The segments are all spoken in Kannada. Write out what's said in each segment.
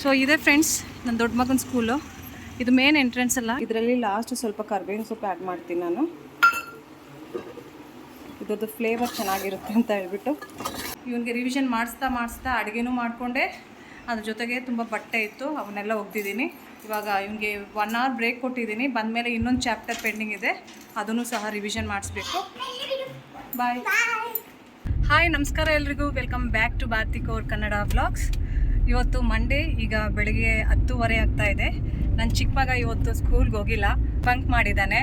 ಸೊ ಇದೆ ಫ್ರೆಂಡ್ಸ್ ನನ್ನ ದೊಡ್ಡ ಮಗನ ಸ್ಕೂಲು. ಇದು ಮೇನ್ ಎಂಟ್ರೆನ್ಸ್ ಅಲ್ಲ, ಇದರಲ್ಲಿ ಲಾಸ್ಟ್ ಸ್ವಲ್ಪ ಕರ್ಬೇವಿನ ಸೊಪ್ಪು ಆ್ಯಡ್ ಮಾಡ್ತೀನಿ ನಾನು. ಇದ್ರದ್ದು ಫ್ಲೇವರ್ ಚೆನ್ನಾಗಿರುತ್ತೆ ಅಂತ ಹೇಳ್ಬಿಟ್ಟು ಇವನಿಗೆ ರಿವಿಷನ್ ಮಾಡಿಸ್ತಾ ಅಡುಗೆನೂ ಮಾಡಿಕೊಂಡೆ. ಅದ್ರ ಜೊತೆಗೆ ತುಂಬ ಬಟ್ಟೆ ಇತ್ತು, ಅವನ್ನೆಲ್ಲ ಒಗ್ದಿದ್ದೀನಿ. ಇವಾಗ ಇವನಿಗೆ 1 hour ಬ್ರೇಕ್ ಕೊಟ್ಟಿದ್ದೀನಿ. ಬಂದಮೇಲೆ ಇನ್ನೊಂದು ಚಾಪ್ಟರ್ ಪೆಂಡಿಂಗ್ ಇದೆ, ಅದನ್ನು ಸಹ ರಿವಿಷನ್ ಮಾಡಿಸ್ಬೇಕು. ಬಾಯ್. ಹಾಯ್, ನಮಸ್ಕಾರ ಎಲ್ರಿಗೂ. Welcome back to Bharati Kaur Kannada vlogs. ಇವತ್ತು ಮಂಡೇ, ಈಗ ಬೆಳಿಗ್ಗೆ 10:30 ಆಗ್ತಾ ಇದೆ. ನನ್ನ ಚಿಕ್ಕ ಮಗ ಇವತ್ತು ಸ್ಕೂಲ್ಗೆ ಹೋಗಿಲ್ಲ, ಬಂಕ್ ಮಾಡಿದ್ದಾನೆ.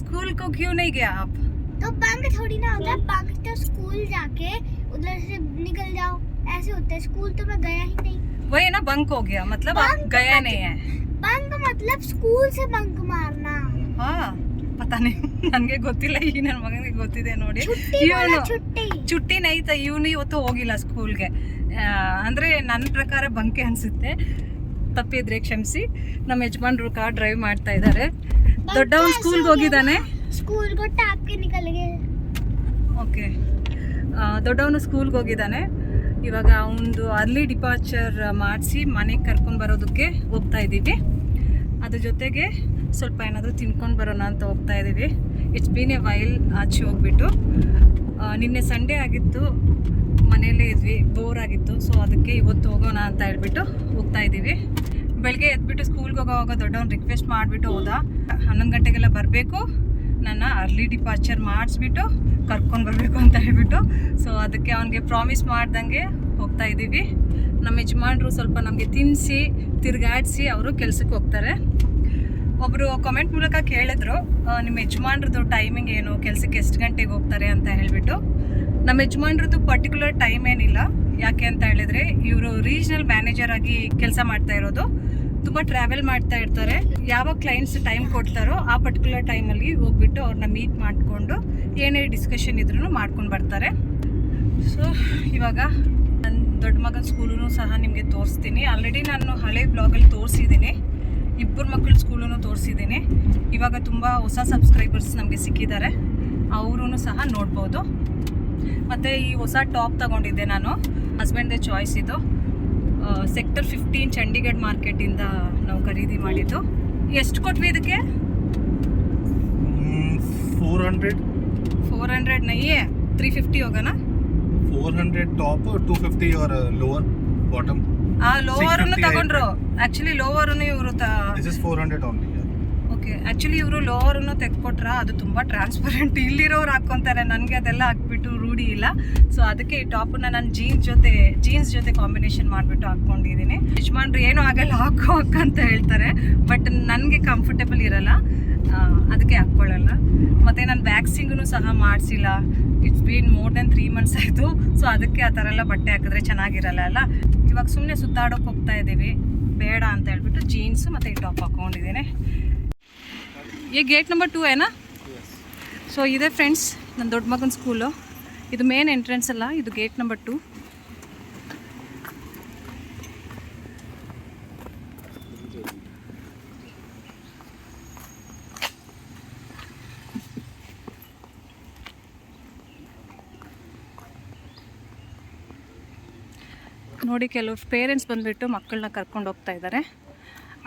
स्कूल को क्यों नहीं गया आप? तो बंक थोड़ी ना होगा, बंक तो स्कूल जाके उधर से निकल जाओ ऐसे होता है। स्कूल तो मैं गया ही नहीं। वही ना, बंक हो गया मतलब आप गया नहीं है। बंक मतलब स्कूल से बंक मारना। हाँ, पता नहीं, ನನಗೆ ಗೊತ್ತಿಲ್ಲ. ಈ ನನ್ನ ಮಗನಿಗೆ ಗೊತ್ತಿದೆ ನೋಡಿ. ಚುಟ್ಟಿ ನೈತ ಇವನು ಇವತ್ತು ಹೋಗಿಲ್ಲ ಸ್ಕೂಲ್ಗೆ. ಅಂದರೆ ನನ್ನ ಪ್ರಕಾರ ಬಂಕೆ ಅನಿಸುತ್ತೆ, ತಪ್ಪಿದ್ರೆ ಕ್ಷಮಿಸಿ. ನಮ್ಮ ಯಜಮಾನ್ರು ಕಾರ್ ಡ್ರೈವ್ ಮಾಡ್ತಾ ಇದ್ದಾರೆ. ದೊಡ್ಡವನು ಸ್ಕೂಲ್ಗೆ ಹೋಗಿದ್ದಾನೆ. स्कूल को टाप के निकल गए। ಓಕೆ, ದೊಡ್ಡವನು ಸ್ಕೂಲ್ಗೆ ಹೋಗಿದ್ದಾನೆ. ಇವಾಗ ಅವನದು ಅರ್ಲಿ ಡಿಪಾರ್ಚರ್ ಮಾಡಿಸಿ ಮನೆಗೆ ಕರ್ಕೊಂಡು ಬರೋದಕ್ಕೆ ಹೋಗ್ತಾ ಇದ್ದೀವಿ. ಅದ್ರ ಜೊತೆಗೆ ಸ್ವಲ್ಪ ಏನಾದರೂ ತಿನ್ಕೊಂಡು ಬರೋಣ ಅಂತ ಹೋಗ್ತಾ ಇದ್ದೀವಿ. ಇಟ್ಸ್ ಬೀನ್ ಎ ವೈಲ್ ಆಚೆ ಹೋಗ್ಬಿಟ್ಟು. ನಿನ್ನೆ ಸಂಡೇ ಆಗಿತ್ತು, ಮನೆಯಲ್ಲೇ ಇದ್ವಿ, ಬೋರ್ ಆಗಿತ್ತು. ಸೊ ಅದಕ್ಕೆ ಇವತ್ತು ಹೋಗೋಣ ಅಂತ ಹೇಳ್ಬಿಟ್ಟು ಹೋಗ್ತಾ ಇದ್ದೀವಿ. ಬೆಳಗ್ಗೆ ಎದ್ಬಿಟ್ಟು ಸ್ಕೂಲ್ಗೆ ಹೋಗೋವಾಗ ದೊಡ್ಡವನು ರಿಕ್ವೆಸ್ಟ್ ಮಾಡಿಬಿಟ್ಟು ಹೋದ, 11 ಗಂಟೆಗೆಲ್ಲ ಬರಬೇಕು, ನನ್ನ ಅರ್ಲಿ ಡಿಪಾರ್ಚರ್ ಮಾಡಿಸ್ಬಿಟ್ಟು ಕರ್ಕೊಂಡು ಬರಬೇಕು ಅಂತ ಹೇಳ್ಬಿಟ್ಟು. ಸೊ ಅದಕ್ಕೆ ಅವನಿಗೆ ಪ್ರಾಮಿಸ್ ಮಾಡ್ದಂಗೆ ಹೋಗ್ತಾ ಇದ್ದೀವಿ. ನಮ್ಮ ಯಜಮಾನ್ರು ಸ್ವಲ್ಪ ನಮಗೆ ತಿನ್ನಿಸಿ ತಿರುಗಾಡಿಸಿ ಅವರು ಕೆಲಸಕ್ಕೆ ಹೋಗ್ತಾರೆ. ಒಬ್ಬರು ಕಾಮೆಂಟ್ ಮೂಲಕ ಕೇಳಿದ್ರು, ನಿಮ್ಮ ಯಜಮಾನ್ರದ್ದು ಟೈಮಿಂಗ್ ಏನು, ಕೆಲಸಕ್ಕೆ ಎಷ್ಟು ಗಂಟೆಗೆ ಹೋಗ್ತಾರೆ ಅಂತ ಹೇಳಿಬಿಟ್ಟು. ನಮ್ಮ ಯಜಮಾನ್ರದ್ದು ಪರ್ಟಿಕ್ಯುಲರ್ ಟೈಮ್ ಏನಿಲ್ಲ. ಯಾಕೆ ಅಂತ ಹೇಳಿದರೆ ಇವರು ರೀಜ್ನಲ್ ಮ್ಯಾನೇಜರ್ ಆಗಿ ಕೆಲಸ ಮಾಡ್ತಾ ಇರೋದು. ತುಂಬ ಟ್ರಾವೆಲ್ ಮಾಡ್ತಾ ಇರ್ತಾರೆ. ಯಾವಾಗ ಕ್ಲೈಂಟ್ಸ್ ಟೈಮ್ ಕೊಡ್ತಾರೋ ಆ ಪರ್ಟಿಕ್ಯುಲರ್ ಟೈಮಲ್ಲಿ ಹೋಗ್ಬಿಟ್ಟು ಅವ್ರನ್ನ ಮೀಟ್ ಮಾಡಿಕೊಂಡು ಏನೇ ಡಿಸ್ಕಷನ್ ಇದ್ರೂ ಮಾಡ್ಕೊಂಡು ಬರ್ತಾರೆ. ಸೊ ಇವಾಗ ನನ್ನ ದೊಡ್ಡ ಮಗನ ಸ್ಕೂಲೂ ಸಹ ನಿಮಗೆ ತೋರಿಸ್ತೀನಿ. ಆಲ್ರೆಡಿ ನಾನು ಹಳೆ ಬ್ಲಾಗಲ್ಲಿ ತೋರಿಸಿದ್ದೀನಿ, 2 ಮಕ್ಕಳ ಸ್ಕೂಲೂ ತೋರಿಸಿದ್ದೀನಿ. ಇವಾಗ ತುಂಬ ಹೊಸ ಸಬ್ಸ್ಕ್ರೈಬರ್ಸ್ ನಮಗೆ ಸಿಕ್ಕಿದ್ದಾರೆ, ಅವರೂ ಸಹ ನೋಡ್ಬೋದು. ಮತ್ತು ಈ ಹೊಸ ಟಾಪ್ ತಗೊಂಡಿದ್ದೆ ನಾನು, ಹಸ್ಬೆಂಡ್ದೇ ಚಾಯ್ಸ್ ಇದು. ಸೆಕ್ಟರ್ 15 ಚಂಡೀಗಢ ಮಾರ್ಕೆಟಿಂದ ನಾವು ಖರೀದಿ ಮಾಡಿದ್ದು. ಎಷ್ಟು ಕೊಟ್ವಿ ಇದಕ್ಕೆ? 400 ನೈಯೇ 350 ಹೋಗೋಣ. 400 ಟಾಪ್, 250 और लोअर बॉटम. ಲೋವರ್ನು ತಗೊಂಡ್ರು. ಆ್ಯಕ್ಚುಲಿ ಲೋವರ್ನು ಇವರು This is 400 only. Okay, actually ಇವರು ಲೋವರನ್ನು ತೆಗೆದುಕೊಟ್ರ, ಅದು ತುಂಬ ಟ್ರಾನ್ಸ್ಪರೆಂಟ್. ಇಲ್ಲಿರೋರು ಹಾಕ್ಕೊತಾರೆ, ನನಗೆ ಅದೆಲ್ಲ ಹಾಕ್ಬಿಟ್ಟು ರೂಢಿ ಇಲ್ಲ. ಸೊ ಅದಕ್ಕೆ ಈ ಟಾಪನ್ನ ನಾನು ಜೀನ್ಸ್ ಜೊತೆ ಕಾಂಬಿನೇಷನ್ ಮಾಡಿಬಿಟ್ಟು ಹಾಕ್ಕೊಂಡಿದ್ದೀನಿ. ಯಜಮಾನ್ರು ಏನೂ ಆಗಲ್ಲ, ಹಾಕೋ ಅಂತ ಹೇಳ್ತಾರೆ, ಬಟ್ ನನಗೆ ಕಂಫರ್ಟೇಬಲ್ ಇರಲ್ಲ, ಅದಕ್ಕೆ ಹಾಕ್ಕೊಳ್ಳಲ್ಲ. ಮತ್ತು ನಾನು ವ್ಯಾಕ್ಸಿಂಗೂ ಸಹ ಮಾಡಿಸಿಲ್ಲ. It's been more than 3 months ಆಯಿತು. ಸೊ ಅದಕ್ಕೆ ಆ ಥರ ಎಲ್ಲ ಬಟ್ಟೆ ಹಾಕಿದ್ರೆ ಚೆನ್ನಾಗಿರಲ್ಲ ಅಲ್ಲ. ಇವಾಗ ಸುಮ್ಮನೆ ಸುತ್ತಾಡೋಕೆ ಹೋಗ್ತಾ ಇದ್ದೀವಿ, ಬೇಡ ಅಂತ ಹೇಳ್ಬಿಟ್ಟು ಜೀನ್ಸು ಮತ್ತು ಈ ಟಾಪ್ ಹಾಕ್ಕೊಂಡಿದ್ದೀನಿ. ये गेट नंबर 2 है ना? ಸೊ ಇದೆ ಫ್ರೆಂಡ್ಸ್ ನನ್ನ ದೊಡ್ಡ ಮಗನ ಸ್ಕೂಲು. ಇದು ಮೇನ್ ಎಂಟ್ರೆನ್ಸ್ ಅಲ್ಲ, ಇದು ಗೇಟ್ ನಂಬರ್ 2. ನೋಡಿ, ಕೆಲವರು ಪೇರೆಂಟ್ಸ್ ಬಂದುಬಿಟ್ಟು ಮಕ್ಕಳನ್ನ ಕರ್ಕೊಂಡು ಹೋಗ್ತಾ ಇದ್ದಾರೆ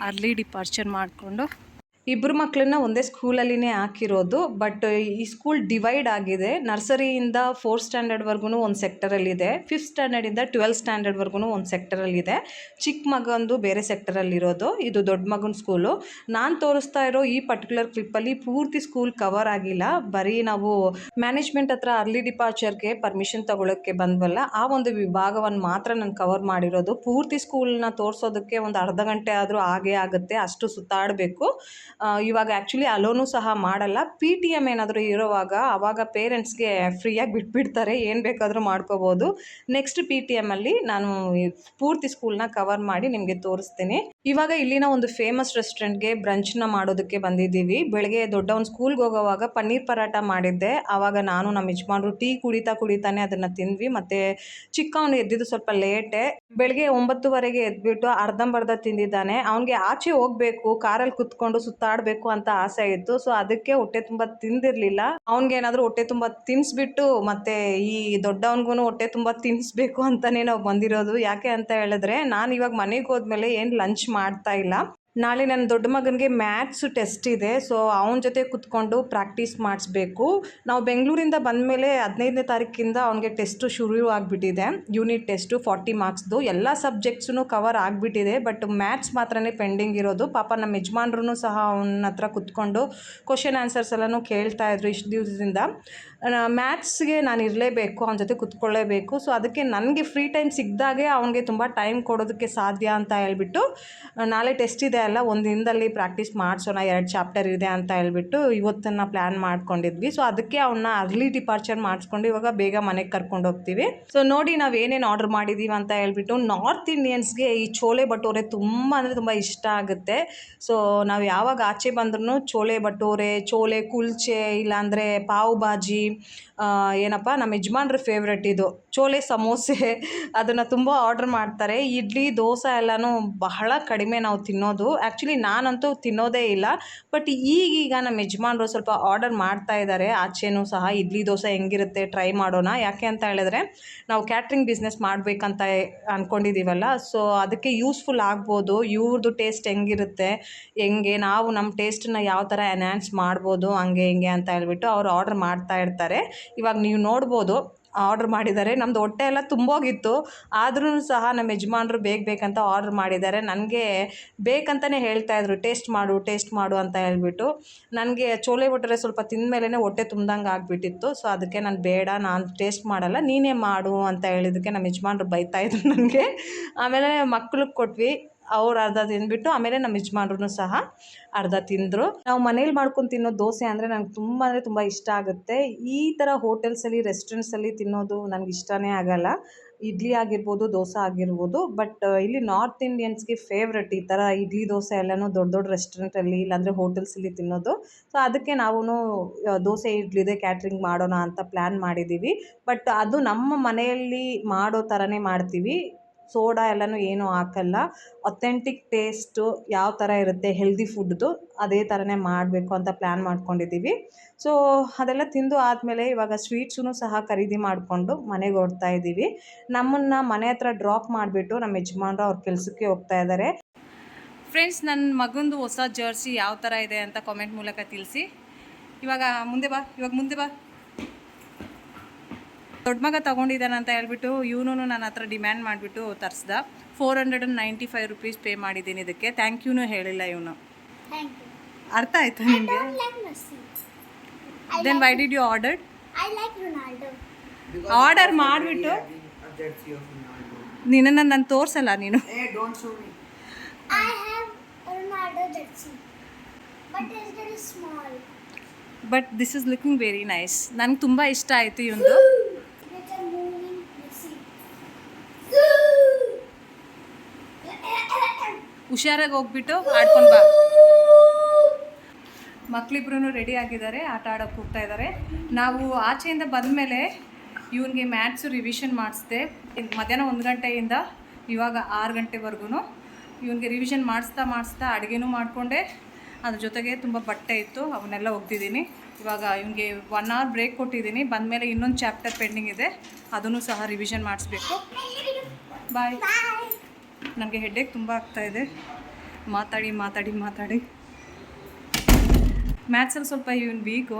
ಅರ್ಲಿ ಡಿಪಾರ್ಚರ್ ಮಾಡಿಕೊಂಡು. 2 ಮಕ್ಕಳನ್ನ ಒಂದೇ ಸ್ಕೂಲಲ್ಲಿನೇ ಹಾಕಿರೋದು, ಬಟ್ ಈ ಸ್ಕೂಲ್ ಡಿವೈಡ್ ಆಗಿದೆ. ನರ್ಸರಿಯಿಂದ 4th ಸ್ಟ್ಯಾಂಡರ್ಡ್ವರೆಗೂ ಒಂದು ಸೆಕ್ಟರಲ್ಲಿದೆ, 5th ಸ್ಟ್ಯಾಂಡರ್ಡಿಂದ 12th ಸ್ಟ್ಯಾಂಡರ್ಡ್ವರೆಗೂ ಒಂದು ಸೆಕ್ಟರಲ್ಲಿದೆ. ಚಿಕ್ಕ ಮಗಂದು ಬೇರೆ ಸೆಕ್ಟರಲ್ಲಿರೋದು, ಇದು ದೊಡ್ಡ ಮಗನ ಸ್ಕೂಲು. ನಾನು ತೋರಿಸ್ತಾ ಇರೋ ಈ ಪರ್ಟಿಕ್ಯುಲರ್ ಕ್ಲಿಪ್ಪಲ್ಲಿ ಪೂರ್ತಿ ಸ್ಕೂಲ್ ಕವರ್ ಆಗಿಲ್ಲ. ಬರೀ ನಾವು ಮ್ಯಾನೇಜ್ಮೆಂಟ್ ಹತ್ರ ಅರ್ಲಿ ಡಿಪಾರ್ಚರ್ಗೆ ಪರ್ಮಿಷನ್ ತಗೊಳ್ಳೋಕ್ಕೆ ಬಂದ್ವಲ್ಲ, ಆ ಒಂದು ವಿಭಾಗವನ್ನು ಮಾತ್ರ ನಾನು ಕವರ್ ಮಾಡಿರೋದು. ಪೂರ್ತಿ ಸ್ಕೂಲ್ನ ತೋರಿಸೋದಕ್ಕೆ ಒಂದು ಅರ್ಧ ಗಂಟೆ ಆದರೂ ಆಗೇ ಆಗುತ್ತೆ, ಅಷ್ಟು ಸುತ್ತಾಡಬೇಕು. ಇವಾಗ ಆ್ಯಕ್ಚುಲಿ ಅಲೋನು ಸಹ ಮಾಡಲ್ಲ. PTM ಏನಾದರೂ ಇರೋವಾಗ ಆವಾಗ ಪೇರೆಂಟ್ಸ್ಗೆ ಫ್ರೀಯಾಗಿ ಬಿಟ್ಬಿಡ್ತಾರೆ, ಏನು ಬೇಕಾದರೂ ಮಾಡ್ಕೋಬೋದು. ನೆಕ್ಸ್ಟ್ PTMಲ್ಲಿ ನಾನು ಪೂರ್ತಿ ಸ್ಕೂಲ್ನ ಕವರ್ ಮಾಡಿ ನಿಮಗೆ ತೋರಿಸ್ತೀನಿ. ಇವಾಗ ಇಲ್ಲಿನ ಒಂದು ಫೇಮಸ್ ರೆಸ್ಟೋರೆಂಟ್ಗೆ ಬ್ರಂಚ್ನ ಮಾಡೋದಕ್ಕೆ ಬಂದಿದ್ದೀವಿ. ಬೆಳಗ್ಗೆ ದೊಡ್ಡವನು ಸ್ಕೂಲ್ಗೆ ಹೋಗೋವಾಗ ಪನ್ನೀರ್ ಪರಾಟ ಮಾಡಿದ್ದೆ. ಆವಾಗ ನಾನು ನಮ್ಮ ಯಜಮಾನ್ರು ಟೀ ಕುಡಿತಾನೆ ಅದನ್ನು ತಿಂದ್ವಿ. ಮತ್ತು ಚಿಕ್ಕವನು ಎದ್ದಿದ್ದು ಸ್ವಲ್ಪ ಲೇಟೇ, ಬೆಳಗ್ಗೆ 9:30ಗೆ ಎದ್ಬಿಟ್ಟು ಅರ್ಧಂಬರ್ಧ ತಿಂದಿದ್ದಾನೆ. ಅವನಿಗೆ ಆಚೆ ಹೋಗಬೇಕು, ಕಾರಲ್ಲಿ ಕುತ್ಕೊಂಡು ಸುತ್ತ ಸುತ್ತಾಡಬೇಕು ಅಂತ ಆಸೆ ಇತ್ತು. ಸೊ ಅದಕ್ಕೆ ಹೊಟ್ಟೆ ತುಂಬ ತಿಂದಿರಲಿಲ್ಲ. ಅವ್ನಿಗೇನಾದರೂ ಹೊಟ್ಟೆ ತುಂಬ ತಿನ್ನಿಸ್ಬಿಟ್ಟು ಮತ್ತು ಈ ದೊಡ್ಡವನಿಗೂ ಹೊಟ್ಟೆ ತುಂಬ ತಿನ್ನಿಸ್ಬೇಕು ಅಂತಲೇ ನಾವು ಬಂದಿರೋದು. ಯಾಕೆ ಅಂತ ಹೇಳಿದ್ರೆ ನಾನು ಇವಾಗ ಮನೆಗೆ ಹೋದ್ಮೇಲೆ ಏನು ಲಂಚ್ ಮಾಡ್ತಾ ಇಲ್ಲ. ನಾಳೆ ನನ್ನ ದೊಡ್ಡ ಮಗನಿಗೆ ಮ್ಯಾಥ್ಸ್ ಟೆಸ್ಟ್ ಇದೆ. ಸೊ ಅವನ ಜೊತೆ ಕೂತ್ಕೊಂಡು ಪ್ರಾಕ್ಟೀಸ್ ಮಾಡಿಸ್ಬೇಕು. ನಾವು ಬೆಂಗಳೂರಿಂದ ಬಂದಮೇಲೆ 15ನೇ ತಾರೀಕಿಂದ ಅವನಿಗೆ ಟೆಸ್ಟು ಶುರು ಆಗಿಬಿಟ್ಟಿದೆ. ಯೂನಿಟ್ ಟೆಸ್ಟು 40 ಮಾರ್ಕ್ಸ್ದು ಎಲ್ಲ ಸಬ್ಜೆಕ್ಟ್ಸೂ ಕವರ್ ಆಗಿಬಿಟ್ಟಿದೆ. ಬಟ್ ಮ್ಯಾಥ್ಸ್ ಮಾತ್ರನೇ ಪೆಂಡಿಂಗ್ ಇರೋದು. ಪಾಪ ನಮ್ಮ ಯಜಮಾನ್ರೂ ಸಹ ಅವನ ಹತ್ರ ಕೂತ್ಕೊಂಡು ಕ್ವಶನ್ ಆನ್ಸರ್ಸ್ ಎಲ್ಲನೂ ಕೇಳ್ತಾಯಿದ್ರು ಇಷ್ಟು ದಿವಸದಿಂದ. ಮ್ಯಾಥ್ಸ್ಗೆ ನಾನು ಇರಲೇಬೇಕು, ಅವನ ಜೊತೆ ಕೂತ್ಕೊಳ್ಳೇಬೇಕು. ಸೊ ಅದಕ್ಕೆ ನನಗೆ ಫ್ರೀ ಟೈಮ್ ಸಿಕ್ಕಿದಾಗೆ ಅವನಿಗೆ ತುಂಬ ಟೈಮ್ ಕೊಡೋದಕ್ಕೆ ಸಾಧ್ಯ ಅಂತ ಹೇಳ್ಬಿಟ್ಟು ನಾಳೆ ಟೆಸ್ಟ್ ಇದೆ ಅಲ್ಲ, ಒಂದು ದಿನದಲ್ಲಿ ಪ್ರಾಕ್ಟೀಸ್ ಮಾಡಿಸೋಣ, 2 ಚಾಪ್ಟರ್ ಇದೆ ಅಂತ ಹೇಳ್ಬಿಟ್ಟು ಇವತ್ತನ್ನು ಪ್ಲ್ಯಾನ್ ಮಾಡ್ಕೊಂಡಿದ್ವಿ. ಸೊ ಅದಕ್ಕೆ ಅವನ್ನ ಅರ್ಲಿ ಡಿಪಾರ್ಚರ್ ಮಾಡಿಸ್ಕೊಂಡು ಇವಾಗ ಬೇಗ ಮನೆಗೆ ಕರ್ಕೊಂಡು ಹೋಗ್ತೀವಿ. ಸೊ ನೋಡಿ ನಾವು ಏನೇನು ಆರ್ಡ್ರ್ ಮಾಡಿದ್ದೀವಿ ಅಂತ ಹೇಳ್ಬಿಟ್ಟು, ನಾರ್ತ್ ಇಂಡಿಯನ್ಸ್ಗೆ ಈ ಚೋಲೆ ಭಟೂರೆ ತುಂಬ ಅಂದರೆ ತುಂಬ ಇಷ್ಟ ಆಗುತ್ತೆ. ಸೊ ನಾವು ಯಾವಾಗ ಆಚೆ ಬಂದ್ರೂ ಚೋಲೆ ಭಟೂರೆ, ಚೋಲೆ ಕುಲ್ಚೆ, ಇಲ್ಲಾಂದರೆ ಪಾವ್ ಭಾಜಿ, ಏನಪ್ಪ ನಮ್ಮ ಯಜಮಾನ್ರ ಫೇವ್ರೆಟ್ ಇದು ಚೋಲೆ ಸಮೋಸೆ, ಅದನ್ನು ತುಂಬ ಆರ್ಡ್ರ್ ಮಾಡ್ತಾರೆ. ಇಡ್ಲಿ ದೋಸೆ ಎಲ್ಲನೂ ಬಹಳ ಕಡಿಮೆ ನಾವು ತಿನ್ನೋದು. ಆ್ಯಕ್ಚುಲಿ ನಾನಂತೂ ತಿನ್ನೋದೇ ಇಲ್ಲ. ಬಟ್ ಈಗೀಗ ನಮ್ಮ ಯಜಮಾನ್ರು ಸ್ವಲ್ಪ ಆರ್ಡರ್ ಮಾಡ್ತಾ ಇದ್ದಾರೆ ಆಚೆನೂ ಸಹ. ಇಡ್ಲಿ ದೋಸೆ ಹೆಂಗಿರುತ್ತೆ ಟ್ರೈ ಮಾಡೋಣ. ಯಾಕೆ ಅಂತ ಹೇಳಿದ್ರೆ ನಾವು ಕ್ಯಾಟ್ರಿಂಗ್ ಬಿಸ್ನೆಸ್ ಮಾಡಬೇಕಂತ ಅಂದ್ಕೊಂಡಿದ್ದೀವಲ್ಲ, ಸೊ ಅದಕ್ಕೆ ಯೂಸ್ಫುಲ್ ಆಗ್ಬೋದು. ಇವ್ರದ್ದು ಟೇಸ್ಟ್ ಹೆಂಗಿರುತ್ತೆ, ಹೆಂಗೆ ನಾವು ನಮ್ಮ ಟೇಸ್ಟನ್ನ ಯಾವ ಥರ ಎನ್ಹ್ಯಾನ್ಸ್ ಮಾಡ್ಬೋದು, ಹಂಗೆ ಹಿಂಗೆ ಅಂತ ಹೇಳ್ಬಿಟ್ಟು ಅವ್ರು ಆರ್ಡ್ರ್ ಮಾಡ್ತಾ ಇರ್ತಾರೆ. ಇವಾಗ ನೀವು ನೋಡ್ಬೋದು ಆರ್ಡ್ರ್ ಮಾಡಿದ್ದಾರೆ. ನಮ್ಮದು ಹೊಟ್ಟೆ ಎಲ್ಲ ತುಂಬೋಗಿತ್ತು, ಆದ್ರೂ ಸಹ ನಮ್ಮ ಯಜಮಾನ್ರು ಬೇಕಂತ ಆರ್ಡ್ರ್ ಮಾಡಿದ್ದಾರೆ. ನನಗೆ ಬೇಕಂತಲೇ ಹೇಳ್ತಾಯಿದ್ರು ಟೇಸ್ಟ್ ಮಾಡು ಅಂತ ಹೇಳ್ಬಿಟ್ಟು. ನನಗೆ ಚೋಲೆ ಭಟೂರೆ ಸ್ವಲ್ಪ ತಿಂದಮೇಲೆ ಹೊಟ್ಟೆ ತುಂಬ್ದಂಗೆ ಆಗಿಬಿಟ್ಟಿತ್ತು. ಸೊ ಅದಕ್ಕೆ ನಾನು ಬೇಡ, ನಾನು ಟೇಸ್ಟ್ ಮಾಡಲ್ಲ, ನೀನೇ ಮಾಡು ಅಂತ ಹೇಳಿದ್ದಕ್ಕೆ ನಮ್ಮ ಯಜಮಾನ್ರು ಬೈತಾಯಿದ್ರು ನನಗೆ. ಆಮೇಲೆ ಮಕ್ಳಿಗೆ ಕೊಟ್ವಿ, ಅವ್ರು ಅರ್ಧ ತಿಂದ್ಬಿಟ್ಟು ಆಮೇಲೆ ನಮ್ಮ ಯಜಮಾನ್ರೂ ಸಹ ಅರ್ಧ ತಿಂದರು. ನಾವು ಮನೇಲಿ ಮಾಡ್ಕೊಂಡು ತಿನ್ನೋ ದೋಸೆ ಅಂದರೆ ನನಗೆ ತುಂಬ ಅಂದರೆ ತುಂಬ ಇಷ್ಟ ಆಗುತ್ತೆ. ಈ ಥರ ಹೋಟೆಲ್ಸಲ್ಲಿ ರೆಸ್ಟೋರೆಂಟ್ಸಲ್ಲಿ ತಿನ್ನೋದು ನನಗೆ ಇಷ್ಟನೇ ಆಗಲ್ಲ. ಇಡ್ಲಿ ಆಗಿರ್ಬೋದು, ದೋಸೆ ಆಗಿರ್ಬೋದು. ಬಟ್ ಇಲ್ಲಿ ನಾರ್ತ್ ಇಂಡಿಯನ್ಸ್ಗೆ ಫೇವ್ರೆಟ್ ಈ ಥರ ಇಡ್ಲಿ ದೋಸೆ ಎಲ್ಲನೂ ದೊಡ್ಡ ರೆಸ್ಟೋರೆಂಟಲ್ಲಿ ಇಲ್ಲಾಂದರೆ ಹೋಟೆಲ್ಸಲ್ಲಿ ತಿನ್ನೋದು. ಸೊ ಅದಕ್ಕೆ ನಾವು ದೋಸೆ ಇಡ್ಲಿದೆ ಕ್ಯಾಟ್ರಿಂಗ್ ಮಾಡೋಣ ಅಂತ ಪ್ಲ್ಯಾನ್ ಮಾಡಿದ್ದೀವಿ. ಬಟ್ ಅದು ನಮ್ಮ ಮನೆಯಲ್ಲಿ ಮಾಡೋ ಥರನೇ ಮಾಡ್ತೀವಿ. ಸೋಡಾ ಎಲ್ಲನೂ ಏನೂ ಹಾಕಲ್ಲ. ಅಥೆಂಟಿಕ್ ಟೇಸ್ಟು ಯಾವ ಥರ ಇರುತ್ತೆ ಹೆಲ್ದಿ ಫುಡ್ದು ಅದೇ ಥರನೇ ಮಾಡಬೇಕು ಅಂತ ಪ್ಲ್ಯಾನ್ ಮಾಡ್ಕೊಂಡಿದ್ದೀವಿ. ಸೊ ಅದೆಲ್ಲ ತಿಂದು ಆದಮೇಲೆ ಇವಾಗ ಸ್ವೀಟ್ಸೂ ಸಹ ಖರೀದಿ ಮಾಡಿಕೊಂಡು ಮನೆಗೆ ಹೊರಡ್ತಾ ಇದ್ದೀವಿ. ನಮ್ಮನ್ನು ಮನೆ ಹತ್ರ ಡ್ರಾಪ್ ಮಾಡಿಬಿಟ್ಟು ನಮ್ಮ ಯಜಮಾನ್ರು ಅವ್ರ ಕೆಲಸಕ್ಕೆ ಹೋಗ್ತಾ ಇದ್ದಾರೆ. ಫ್ರೆಂಡ್ಸ್, ನನ್ನ ಮಗಂದು ಹೊಸ ಜರ್ಸಿ ಯಾವ ಥರ ಇದೆ ಅಂತ ಕಾಮೆಂಟ್ ಮೂಲಕ ತಿಳಿಸಿ. ಇವಾಗ ಮುಂದೆ ಬಾ. ದೊಡ್ಡ ಮಗ ತೊಗೊಂಡಿದ್ದಾನೆ ಅಂತ ಹೇಳ್ಬಿಟ್ಟು ಇವನು ನನ್ನ ಹತ್ರ ಡಿಮ್ಯಾಂಡ್ ಮಾಡಿಬಿಟ್ಟು ತರಿಸ್ದ. 495 ರುಪೀಸ್ ಪೇ ಮಾಡಿದ್ದೀನಿ ಇದಕ್ಕೆ. ಥ್ಯಾಂಕ್ ಯೂನೂ ಹೇಳಿಲ್ಲ ಇವನು. ಅರ್ಥ ಆಯ್ತಾ ನಿಮಗೆ? Then why did you order? Order ಮಾಡಿಬಿಟ್ಟು ನಿನ್ನನ್ನು ನಾನು ತೋರಿಸಲ್ಲ ನೀನು. But this is looking very nice. ನನಗೆ ತುಂಬ ಇಷ್ಟ ಆಯಿತು ಇವನು. ಹುಷಾರಾಗಿ ಹೋಗ್ಬಿಟ್ಟು ಆಡ್ಕೊಂಡು ಬಾ. ಮಕ್ಕಳಿಬ್ರು ರೆಡಿ ಆಗಿದ್ದಾರೆ, ಆಟ ಆಡೋಕ್ಕೆ ಹೋಗ್ತಾ ಇದ್ದಾರೆ. ನಾವು ಆಚೆಯಿಂದ ಬಂದಮೇಲೆ ಇವನಿಗೆ ಮ್ಯಾಥ್ಸು ರಿವಿಷನ್ ಮಾಡಿಸ್ದೆ. ಮಧ್ಯಾಹ್ನ 1 ಗಂಟೆಯಿಂದ ಇವಾಗ 6 ಗಂಟೆವರೆಗೂ ಇವನಿಗೆ ರಿವಿಷನ್ ಮಾಡಿಸ್ತಾ ಅಡುಗೆನೂ ಮಾಡಿಕೊಂಡೆ. ಅದ್ರ ಜೊತೆಗೆ ತುಂಬ ಬಟ್ಟೆ ಇತ್ತು, ಅವನ್ನೆಲ್ಲ ಒಗ್ದಿದ್ದೀನಿ. ಇವಾಗ ಇವನಿಗೆ 1 ಅವರ್ ಬ್ರೇಕ್ ಕೊಟ್ಟಿದ್ದೀನಿ. ಬಂದಮೇಲೆ ಇನ್ನೊಂದು ಚಾಪ್ಟರ್ ಪೆಂಡಿಂಗ್ ಇದೆ, ಅದನ್ನು ಸಹ ರಿವಿಷನ್ ಮಾಡಿಸ್ಬೇಕು. ಬಾಯ್. ನನಗೆ ಹೆಡ್ಡೇಕ್ ತುಂಬ ಆಗ್ತಾಯಿದೆ ಮಾತಾಡಿ ಮ್ಯಾಥ್ಸಲ್ಲಿ ಸ್ವಲ್ಪ ಇವನು ವೀಕು.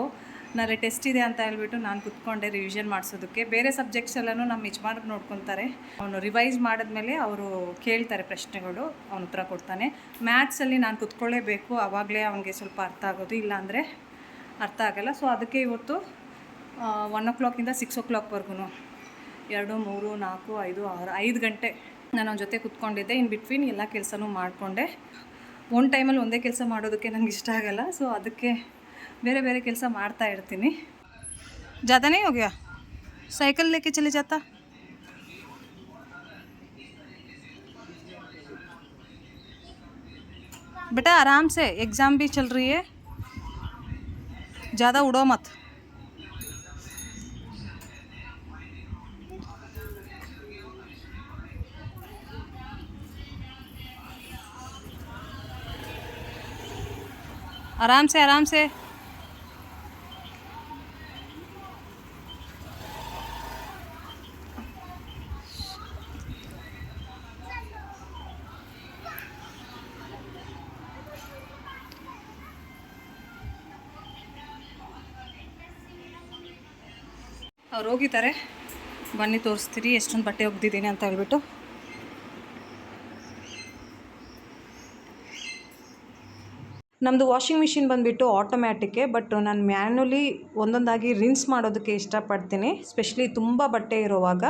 ನಾಳೆ ಟೆಸ್ಟ್ ಇದೆ ಅಂತ ಹೇಳ್ಬಿಟ್ಟು ನಾನು ಕೂತ್ಕೊಂಡೆ ರಿವಿಷನ್ ಮಾಡಿಸೋದಕ್ಕೆ. ಬೇರೆ ಸಬ್ಜೆಕ್ಟ್ಸ್ ಎಲ್ಲನೂ ನಮ್ಮ ಯಜಮಾನ್ರು ನೋಡ್ಕೊತಾರೆ. ಅವನು ರಿವೈಸ್ ಮಾಡಿದ್ಮೇಲೆ ಅವರು ಕೇಳ್ತಾರೆ ಪ್ರಶ್ನೆಗಳು, ಅವನು ಉತ್ತರ ಕೊಡ್ತಾನೆ. ಮ್ಯಾಥ್ಸಲ್ಲಿ ನಾನು ಕೂತ್ಕೊಳ್ಳೇಬೇಕು, ಆವಾಗಲೇ ಅವನಿಗೆ ಸ್ವಲ್ಪ ಅರ್ಥ ಆಗೋದು, ಇಲ್ಲಾಂದರೆ ಅರ್ಥ ಆಗಲ್ಲ. ಸೊ ಅದಕ್ಕೆ ಇವತ್ತು 1 o'clock-ಇಂದ 6 o'clock-ವರೆಗೂ 2, 3, 4, 5, 6, 5 ಗಂಟೆ ನಾನು ಅವನ ಜೊತೆ ಕೂತ್ಕೊಂಡಿದ್ದೆ. ಇನ್ ಬಿಟ್ವೀನ್ ಎಲ್ಲ ಕೆಲಸನೂ ಮಾಡಿಕೊಂಡೆ. ಒಂದು ಟೈಮಲ್ಲಿ ಒಂದೇ ಕೆಲಸ ಮಾಡೋದಕ್ಕೆ ನನಗೆ ಇಷ್ಟ ಆಗಲ್ಲ. ಸೊ ಅದಕ್ಕೆ ಬೇರೆ ಬೇರೆ ಕೆಲಸ ಮಾಡ್ತಾ ಇರ್ತೀನಿ. ज़्यादा नहीं हो गया? साइकिल लेके चले जाता. बेटा आराम से, एग्ज़ाम भी चल रही है, ज़्यादा उड़ो मत. आराम से आराम से। ಅವ್ರು ಹೋಗಿದ್ದಾರೆ, ಬನ್ನಿ ತೋರಿಸ್ತೀರಿ ಎಷ್ಟೊಂದು ಬಟ್ಟೆ ಒಗ್ದಿದ್ದೀನಿ ಅಂತ ಹೇಳ್ಬಿಟ್ಟು. ನಮ್ಮದು ವಾಷಿಂಗ್ ಮಿಷಿನ್ ಬಂದುಬಿಟ್ಟು ಆಟೋಮ್ಯಾಟಿಕ್ಕೆ, ಬಟ್ ನಾನು ಮ್ಯಾನ್ಯುಲಿ ಒಂದೊಂದಾಗಿ ರಿನ್ಸ್ ಮಾಡೋದಕ್ಕೆ ಇಷ್ಟಪಡ್ತೀನಿ. ಸ್ಪೆಷಲಿ ತುಂಬ ಬಟ್ಟೆ ಇರೋವಾಗ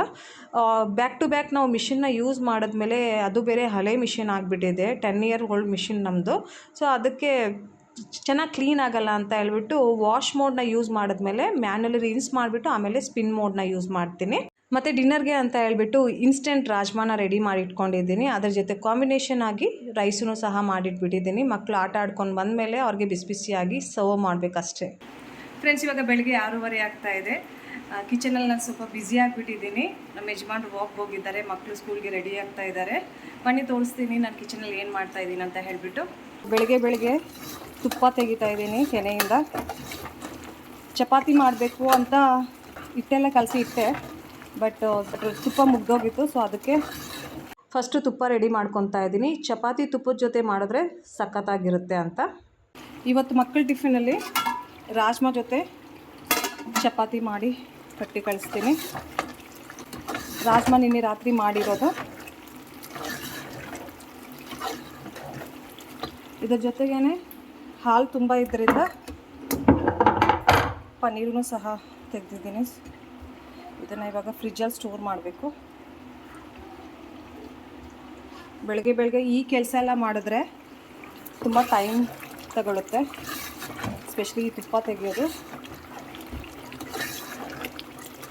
ಬ್ಯಾಕ್ ಟು ಬ್ಯಾಕ್ ನಾವು ಮಿಷಿನ್ನ ಯೂಸ್ ಮಾಡಿದ್ಮೇಲೆ ಅದು ಬೇರೆ ಹಳೆ ಮಿಷಿನ್ ಆಗಿಬಿಟ್ಟಿದೆ, 10 ಇಯರ್ ಓಲ್ಡ್ ಮಿಷಿನ್ ನಮ್ಮದು. ಸೊ ಅದಕ್ಕೆ ಚೆನ್ನಾಗಿ ಕ್ಲೀನ್ ಆಗಲ್ಲ ಅಂತ ಹೇಳ್ಬಿಟ್ಟು ವಾಶ್ ಮೋಡ್ನ ಯೂಸ್ ಮಾಡಿದ್ಮೇಲೆ ಮ್ಯಾನ್ಯುಲಿ ರಿನ್ಸ್ ಮಾಡಿಬಿಟ್ಟು ಆಮೇಲೆ ಸ್ಪಿನ್ ಮೋಡ್ನ ಯೂಸ್ ಮಾಡ್ತೀನಿ. ಮತ್ತು ಡಿನ್ನರ್ಗೆ ಅಂತ ಹೇಳ್ಬಿಟ್ಟು ಇನ್ಸ್ಟೆಂಟ್ ರಾಜ್ಮಾನ ರೆಡಿ ಮಾಡಿ ಇಟ್ಕೊಂಡಿದ್ದೀನಿ. ಅದ್ರ ಜೊತೆ ಕಾಂಬಿನೇಷನ್ ಆಗಿ ರೈಸೂ ಸಹ ಮಾಡಿಟ್ಬಿಟ್ಟಿದ್ದೀನಿ. ಮಕ್ಕಳು ಆಟ ಆಡ್ಕೊಂಡು ಬಂದಮೇಲೆ ಅವ್ರಿಗೆ ಬಿಸಿ ಬಿಸಿಯಾಗಿ ಸರ್ವ್ ಮಾಡಬೇಕಷ್ಟೇ. ಫ್ರೆಂಡ್ಸ್, ಇವಾಗ ಬೆಳಗ್ಗೆ 6:30 ಆಗ್ತಾ ಇದೆ. ಕಿಚನಲ್ಲಿ ನಾನು ಸ್ವಲ್ಪ ಬ್ಯುಸಿ ಆಗಿಬಿಟ್ಟಿದ್ದೀನಿ. ನಮ್ಮ ಯಜಮಾನ್ರು ವಾಕ್ ಹೋಗಿದ್ದಾರೆ, ಮಕ್ಕಳು ಸ್ಕೂಲ್ಗೆ ರೆಡಿ ಆಗ್ತಾ ಇದ್ದಾರೆ. ಬನ್ನಿ ತೋರಿಸ್ತೀನಿ ನಾನು ಕಿಚನಲ್ಲಿ ಏನು ಮಾಡ್ತಾ ಇದ್ದೀನಿ ಅಂತ ಹೇಳಿಬಿಟ್ಟು. ಬೆಳಗ್ಗೆ ತುಪ್ಪ ತೆಗಿತಾ ಇದ್ದೀನಿ ಕೆನೆಯಿಂದ. ಚಪಾತಿ ಮಾಡಬೇಕು ಅಂತ ಹಿಟ್ಟೆಲ್ಲ ಕಲಸಿ ಇಟ್ಟೆ, ಬಟ್ ತುಪ್ಪ ಮುಗ್ದೋಗಿತ್ತು. ಸೊ ಅದಕ್ಕೆ ಫಸ್ಟು ತುಪ್ಪ ರೆಡಿ ಮಾಡ್ಕೊತಾ ಇದ್ದೀನಿ. ಚಪಾತಿ ತುಪ್ಪದ ಜೊತೆ ಮಾಡಿದ್ರೆ ಸಖತ್ತಾಗಿರುತ್ತೆ ಅಂತ. ಇವತ್ತು ಮಕ್ಕಳ ಟಿಫಿನಲ್ಲಿ ರಾಜ್ಮಾ ಜೊತೆ ಚಪಾತಿ ಮಾಡಿ ಕಟ್ಟಿ ಕಳಿಸ್ತೀನಿ. ರಾಜ್ಮಾ ನಿನ್ನೆ ರಾತ್ರಿ ಮಾಡಿರೋದು. ಇದರ ಜೊತೆಗೇ ಹಾಲು ತುಂಬ ಇದರಿಂದ ಪನ್ನೀರೂ ಸಹ ತೆಗೆದಿದ್ದೀನಿ. ಇದನ್ನು ಇವಾಗ ಫ್ರಿಜ್ಜಲ್ಲಿ ಸ್ಟೋರ್ ಮಾಡಬೇಕು. ಬೆಳಗ್ಗೆ ಈ ಕೆಲಸ ಎಲ್ಲ ಮಾಡಿದ್ರೆ ತುಂಬ ಟೈಮ್ ತಗೊಳುತ್ತೆ, ಸ್ಪೆಷಲಿ ಈ ತುಪ್ಪ ತೆಗೆಯೋದು.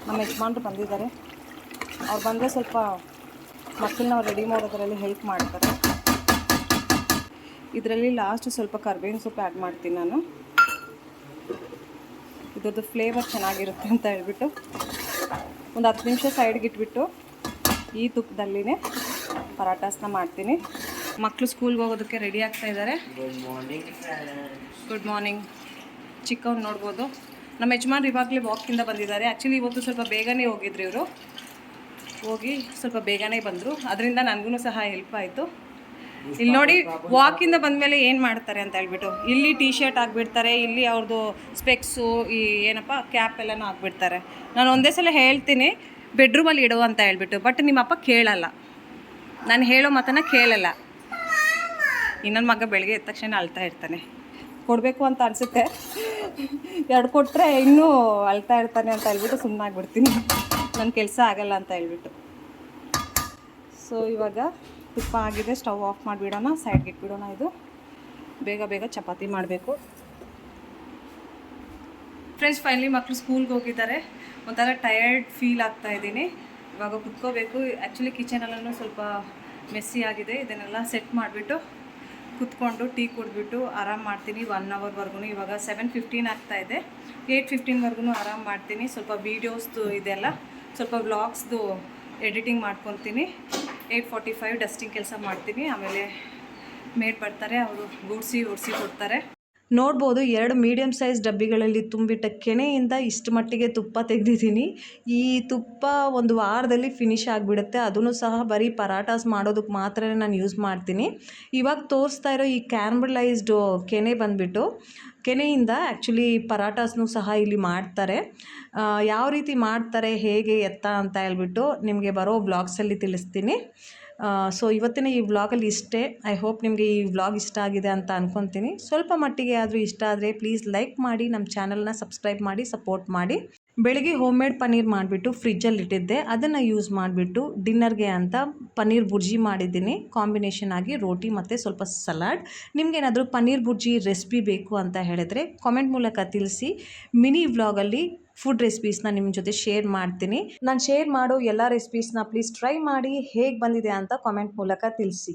ನಮ್ಮ ಯಜಮಾನ್ರು ಬಂದಿದ್ದಾರೆ, ಅವ್ರು ಬಂದರೆ ಸ್ವಲ್ಪ ಮಕ್ಕಳನ್ನ ರೆಡಿ ಮಾಡೋದ್ರಲ್ಲಿ ಹೆಲ್ಪ್ ಮಾಡ್ತಾರೆ. ಇದರಲ್ಲಿ ಲಾಸ್ಟ್ ಸ್ವಲ್ಪ ಕರ್ಬೇವಿನ ಸೊಪ್ಪು ಆ್ಯಡ್ ಮಾಡ್ತೀನಿ ನಾನು. ಇದ್ರದ್ದು ಫ್ಲೇವರ್ ಚೆನ್ನಾಗಿರುತ್ತೆ ಅಂತ ಹೇಳ್ಬಿಟ್ಟು ಒಂದು 10 ನಿಮಿಷ ಸೈಡ್ಗೆ ಇಟ್ಬಿಟ್ಟು ಈ ತುಪ್ಪದಲ್ಲಿನೇ ಪರಾಟಾಸ್ನ ಮಾಡ್ತೀನಿ. ಮಕ್ಕಳು ಸ್ಕೂಲ್ಗೆ ಹೋಗೋದಕ್ಕೆ ರೆಡಿ ಆಗ್ತಾ ಇದ್ದಾರೆ. Good morning. ಚಿಕ್ಕವ್ನು ನೋಡ್ಬೋದು. ನಮ್ಮ ಯಜಮಾನ್ರು ಇವಾಗಲೇ ವಾಕಿಂದ ಬಂದಿದ್ದಾರೆ. ಆ್ಯಕ್ಚುಲಿ ಇವತ್ತು ಸ್ವಲ್ಪ ಬೇಗನೆ ಹೋಗಿದ್ರು ಇವರು, ಹೋಗಿ ಸ್ವಲ್ಪ ಬೇಗನೆ ಬಂದರು. ಅದರಿಂದ ನನಗೂ ಸಹ ಹೆಲ್ಪ್ ಆಯಿತು. ಇಲ್ಲಿ ನೋಡಿ, ವಾಕಿಂದ ಬಂದಮೇಲೆ ಏನು ಮಾಡ್ತಾರೆ ಅಂತ ಹೇಳ್ಬಿಟ್ಟು ಇಲ್ಲಿ ಟೀ ಶರ್ಟ್ ಹಾಕ್ಬಿಡ್ತಾರೆ, ಇಲ್ಲಿ ಅವ್ರದ್ದು ಸ್ಪೆಕ್ಸು, ಈ ಏನಪ್ಪ ಕ್ಯಾಪ್ ಎಲ್ಲನೂ ಹಾಕ್ಬಿಡ್ತಾರೆ. ನಾನು ಒಂದೇ ಸಲ ಹೇಳ್ತೀನಿ ಬೆಡ್ರೂಮಲ್ಲಿ ಇಡು ಅಂತ ಹೇಳ್ಬಿಟ್ಟು, ಬಟ್ ನಿಮ್ಮಪ್ಪ ಕೇಳಲ್ಲ, ನಾನು ಹೇಳೋ ಮಾತನ್ನು ಕೇಳಲ್ಲ. ಇನ್ನೊಂದು ಮಗ ಬೆಳಗ್ಗೆ ಎದ್ದ ತಕ್ಷಣ ಅಳ್ತಾ ಇರ್ತಾನೆ. ಕೊಡಬೇಕು ಅಂತ ಅನಿಸುತ್ತೆ, 2 ಕೊಟ್ಟರೆ ಇನ್ನೂ ಅಳ್ತಾ ಇರ್ತಾನೆ ಅಂತ ಹೇಳ್ಬಿಟ್ಟು ಸುಮ್ಮನಾಗ್ಬಿಡ್ತೀನಿ, ನನ್ನ ಕೆಲಸ ಆಗಲ್ಲ ಅಂತ ಹೇಳ್ಬಿಟ್ಟು. ಸೊ ಇವಾಗ ತುಪ್ಪ ಆಗಿದೆ, ಸ್ಟವ್ ಆಫ್ ಮಾಡಿಬಿಡೋಣ, ಸೈಡ್ಗೆ ಇಟ್ಬಿಡೋಣ. ಇದು ಬೇಗ ಚಪಾತಿ ಮಾಡಬೇಕು. ಫ್ರೆಂಡ್ಸ್, ಫೈನಲಿ ಮಕ್ಕಳು ಸ್ಕೂಲ್ಗೆ ಹೋಗಿದ್ದಾರೆ. ಒಂಥರ ಟಯರ್ಡ್ ಫೀಲ್ ಆಗ್ತಾ ಇದ್ದೀನಿ. ಇವಾಗ ಕುತ್ಕೋಬೇಕು. ಆ್ಯಕ್ಚುಲಿ ಕಿಚನಲ್ಲೂ ಸ್ವಲ್ಪ ಮೆಸ್ಸಿ ಆಗಿದೆ. ಇದನ್ನೆಲ್ಲ ಸೆಟ್ ಮಾಡಿಬಿಟ್ಟು ಕುತ್ಕೊಂಡು ಟೀ ಕುಡಿದ್ಬಿಟ್ಟು ಆರಾಮ್ ಮಾಡ್ತೀನಿ 1 ಅವರ್ವರೆಗೂ. ಇವಾಗ 7:15 ಆಗ್ತಾ ಇದೆ. 8:15ವರೆಗೂ ಆರಾಮ್ ಮಾಡ್ತೀನಿ. ಸ್ವಲ್ಪ ವೀಡಿಯೋಸ್ದು ಇದೆಲ್ಲ ಸ್ವಲ್ಪ ವ್ಲಾಗ್ಸ್ದು ಎಡಿಟಿಂಗ್ ಮಾಡ್ಕೊತೀನಿ. 8:45 ಡಸ್ಟಿಂಗ್ ಕೆಲಸ ಮಾಡ್ತೀನಿ. ಆಮೇಲೆ ಮೇಡ್ ಬರ್ತಾರೆ, ಅವರು ಗುಡಿಸಿ ಕೊಡ್ತಾರೆ. ನೋಡ್ಬೋದು 2 ಮೀಡಿಯಮ್ ಸೈಜ್ ಡಬ್ಬಿಗಳಲ್ಲಿ ತುಂಬಿಟ್ಟ ಕೆನೆಯಿಂದ ಇಷ್ಟು ಮಟ್ಟಿಗೆ ತುಪ್ಪ ತೆಗೆದಿದ್ದೀನಿ. ಈ ತುಪ್ಪ ಒಂದು ವಾರದಲ್ಲಿ ಫಿನಿಶ್ ಆಗಿಬಿಡುತ್ತೆ. ಅದನ್ನು ಸಹ ಬರೀ ಪರಾಟಾಸ್ ಮಾಡೋದಕ್ಕೆ ಮಾತ್ರ ನಾನು ಯೂಸ್ ಮಾಡ್ತೀನಿ. ಇವಾಗ ತೋರಿಸ್ತಾ ಇರೋ ಈ ಕ್ಯಾರಮಲೈಸ್ಡು ಕೆನೆ ಬಂದುಬಿಟ್ಟು ಕೆನೆಯಿಂದ ಆ್ಯಕ್ಚುಲಿ ಪರಾಟಾಸ್ನೂ ಸಹ ಇಲ್ಲಿ ಮಾಡ್ತಾರೆ. ಯಾವ ರೀತಿ ಮಾಡ್ತಾರೆ, ಹೇಗೆ ಎತ್ತ ಅಂತ ಹೇಳ್ಬಿಟ್ಟು ನಿಮಗೆ ಬರೋ ವ್ಲಾಗ್ಸಲ್ಲಿ ತಿಳಿಸ್ತೀನಿ. ಸೊ ಇವತ್ತಿನ ಈ ವ್ಲಾಗಲ್ಲಿ ಇಷ್ಟೇ. ಐ ಹೋಪ್ ನಿಮಗೆ ಈ ವ್ಲಾಗ್ ಇಷ್ಟ ಆಗಿದೆ ಅಂತ ಅಂದ್ಕೊತೀನಿ. ಸ್ವಲ್ಪ ಮಟ್ಟಿಗೆ ಆದರೂ ಇಷ್ಟ ಆದರೆ ಪ್ಲೀಸ್ ಲೈಕ್ ಮಾಡಿ, ನಮ್ಮ ಚಾನಲ್ನ ಸಬ್ಸ್ಕ್ರೈಬ್ ಮಾಡಿ, ಸಪೋರ್ಟ್ ಮಾಡಿ. ಬೆಳಗ್ಗೆ ಹೋಮ್ ಮೇಡ್ ಪನ್ನೀರ್ ಮಾಡಿಬಿಟ್ಟು ಫ್ರಿಜ್ಜಲ್ಲಿ ಇಟ್ಟಿದ್ದೆ, ಅದನ್ನು ಯೂಸ್ ಮಾಡಿಬಿಟ್ಟು ಡಿನ್ನರ್ಗೆ ಅಂತ ಪನ್ನೀರ್ ಬುರ್ಜಿ ಮಾಡಿದ್ದೀನಿ. ಕಾಂಬಿನೇಷನ್ ಆಗಿ ರೋಟಿ ಮತ್ತು ಸ್ವಲ್ಪ ಸಲಾಡ್. ನಿಮಗೇನಾದರೂ ಪನ್ನೀರ್ ಬುರ್ಜಿ ರೆಸಿಪಿ ಬೇಕು ಅಂತ ಹೇಳಿದ್ರೆ ಕಾಮೆಂಟ್ ಮೂಲಕ ತಿಳಿಸಿ. ಮಿನಿ ವ್ಲಾಗಲ್ಲಿ ಫುಡ್ ರೆಸಿಪೀಸ್ನ ನಿಮ್ಮ ಜೊತೆ ಶೇರ್ ಮಾಡ್ತೀನಿ. ನಾನು ಶೇರ್ ಮಾಡೋ ಎಲ್ಲ ರೆಸಿಪೀಸ್ನ ಪ್ಲೀಸ್ ಟ್ರೈ ಮಾಡಿ ಹೇಗೆ ಬಂದಿದೆ ಅಂತ ಕಾಮೆಂಟ್ ಮೂಲಕ ತಿಳಿಸಿ.